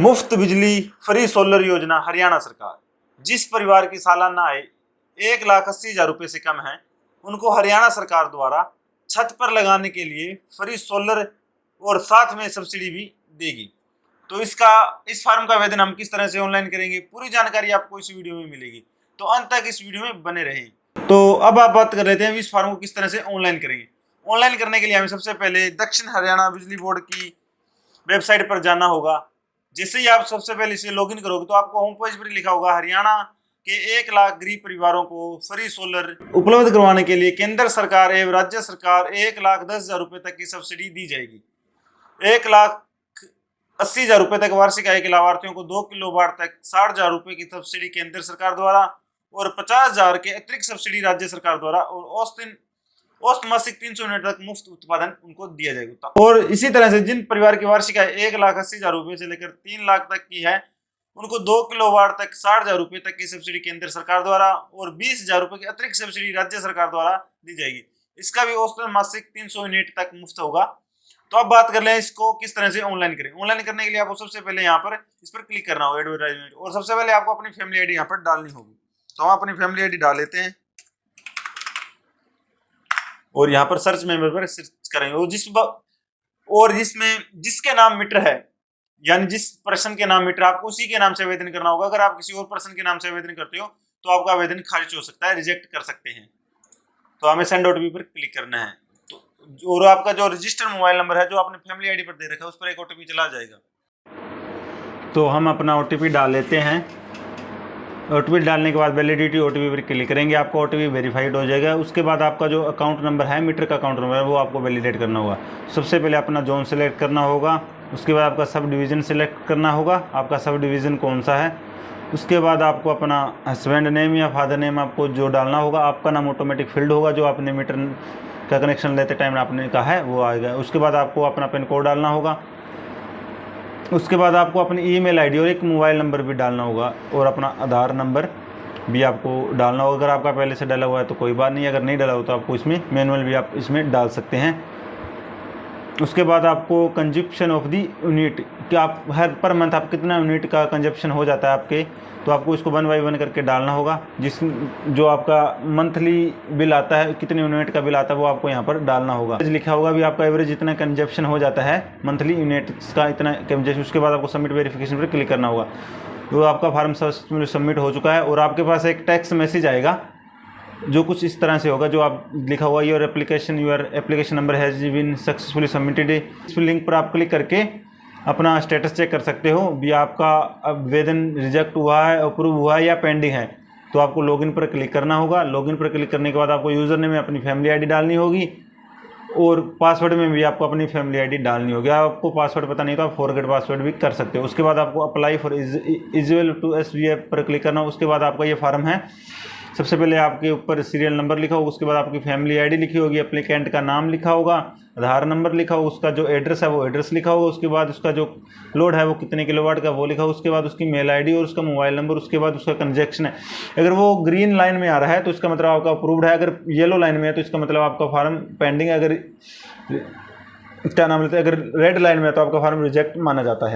मुफ्त बिजली free solar योजना हरियाणा सरकार। जिस परिवार की सालाना आय 1,80,000 रुपये से कम है उनको हरियाणा सरकार द्वारा छत पर लगाने के लिए फ्री सोलर और साथ में सब्सिडी भी देगी। तो इस फॉर्म का आवेदन हम किस तरह से ऑनलाइन करेंगे, पूरी जानकारी आपको इस वीडियो में मिलेगी, तो अंत तक इस वीडियो में बने रहें। तो अब आप बात कर लेते हैं इस फॉर्म को किस तरह से ऑनलाइन करेंगे। ऑनलाइन करने के लिए हमें सबसे पहले दक्षिण हरियाणा बिजली बोर्ड की वेबसाइट पर जाना होगा। जैसे ही आप सबसे पहले इसे लॉगिन करोगे तो आपको होम पेज पर लिखा होगा हरियाणा के 1 लाख गरीब परिवारों को फ्री सोलर उपलब्ध करवाने के लिए केंद्र सरकार एवं राज्य सरकार 1,10,000 रुपये तक की सब्सिडी दी जाएगी। 1,80,000 रुपये तक वार्षिक आय के लाभार्थियों को 2 किलोवाट तक 60,000 रुपये की सब्सिडी केंद्र सरकार द्वारा और 50,000 के अतिरिक्त सब्सिडी राज्य सरकार द्वारा और औसत मासिक 300 यूनिट तक मुफ्त उत्पादन उनको दिया जाएगा। और इसी तरह से जिन परिवार की वार्षिक आय 1,80,000 रुपये से लेकर 3 लाख तक की है उनको 2 किलोवाट तक 60,000 रुपये तक की सब्सिडी केंद्र सरकार द्वारा और 20,000 रुपये की अतिरिक्त सब्सिडी राज्य सरकार द्वारा दी जाएगी। इसका भी औसत मासिक 300 यूनिट तक मुफ्त होगा। तो अब बात कर लें इसको किस तरह से ऑनलाइन करें। ऑनलाइन करने के लिए आपको सबसे पहले यहाँ पर इस पर क्लिक करना होगा एडवर्टाइजमेंट, और सबसे पहले आपको अपनी फैमिली आईडी यहाँ पर डालनी होगी। तो हम अपनी फैमिली आईडी डाल लेते हैं और यहाँ पर सर्च मेंबर पर सर्च करेंगे और जिसमें जिसके नाम मीटर है, यानी जिस पर्सन के नाम मीटर, आपको उसी के नाम से आवेदन करना होगा। अगर आप किसी और पर्सन के नाम से आवेदन करते हो तो आपका आवेदन खारिज हो सकता है, रिजेक्ट कर सकते हैं। तो हमें सेंड ओटीपी पर क्लिक करना है। तो और आपका जो रजिस्टर्ड मोबाइल नंबर है जो आपने फैमिली आईडी पर दे रखा है उस पर एक ओटीपी चला जाएगा। तो हम अपना ओटीपी डाल लेते हैं। ओटीपी डालने के बाद वैलिडिटी ओटीपी पर क्लिक करेंगे, आपका ओटीपी वेरीफाइड हो जाएगा। उसके बाद आपका जो अकाउंट नंबर है, मीटर का अकाउंट नंबर है, वो आपको वैलिडेट करना होगा। सबसे पहले अपना जोन सेलेक्ट करना होगा, उसके बाद आपका सब डिवीज़न सेलेक्ट करना होगा, आपका सब डिवीज़न कौन सा है। उसके बाद आपको अपना हस्बैंड नेम या फादर नेम आपको जो डालना होगा, आपका नाम ऑटोमेटिक फिल्ड होगा जो आपने मीटर का कनेक्शन लेते टाइम आपने कहा है वो आएगा। उसके बाद आपको अपना पिन कोड डालना होगा। उसके बाद आपको अपनी ईमेल आईडी और एक मोबाइल नंबर भी डालना होगा और अपना आधार नंबर भी आपको डालना होगा। अगर आपका पहले से डाला हुआ है तो कोई बात नहीं, अगर नहीं डाला हो तो आपको इसमें मैनुअल भी आप इसमें डाल सकते हैं। उसके बाद आपको कंजप्शन ऑफ दी यूनिट कि आप हर पर मंथ आप कितना यूनिट का कंजप्शन हो जाता है आपके, तो आपको इसको 1 बाय 1 करके डालना होगा। जो आपका मंथली बिल आता है, कितने यूनिट का बिल आता है वो आपको यहाँ पर डालना होगा। लिखा होगा भी आपका एवरेज इतना कंजप्शन हो जाता है मंथली यूनिट्स का इतना कंजप्शन। उसके बाद आपको सबमिट वेरिफिकेशन पर क्लिक करना होगा। तो आपका फॉर्म सबमिट हो चुका है और आपके पास एक टेक्स्ट मैसेज आएगा जो कुछ इस तरह से होगा, जो आप लिखा हुआ your application number has been successfully submitted. इस लिंक पर आप क्लिक करके अपना स्टेटस चेक कर सकते हो भी आपका आवेदन रिजेक्ट हुआ है, अप्रूव हुआ है या पेंडिंग है। तो आपको लॉगिन पर क्लिक करना होगा। लॉगिन पर क्लिक करने के बाद आपको यूज़र नेम में अपनी फैमिली आईडी डालनी होगी और पासवर्ड में भी आपको अपनी फैमिली आईडी डालनी होगी। आपको पासवर्ड पता नहीं तो आप फॉरगेट पासवर्ड भी कर सकते हो। उसके बाद आपको apply for eligible to SVF पर क्लिक करना। उसके बाद आपका ये फॉर्म है। सबसे पहले आपके ऊपर सीरियल नंबर लिखा होगा, उसके बाद आपकी फैमिली आईडी लिखी होगी, एप्लीकेंट का नाम लिखा होगा, आधार नंबर लिखा होगा, उसका जो एड्रेस है वो एड्रेस लिखा होगा, उसके बाद उसका जो लोड है वो कितने किलोवाट का वो लिखा होगा, उसके बाद उसकी मेल आईडी और उसका मोबाइल नंबर, उसके बाद उसका कंजेक्शन है। अगर वो ग्रीन लाइन में आ रहा है तो इसका मतलब आपका अप्रूव्ड है, अगर येलो लाइन में है तो इसका मतलब आपका फॉर्म पेंडिंग है, अगर क्या नाम लेते हैं, अगर रेड लाइन में है तो आपका फॉर्म रिजेक्ट माना जाता है।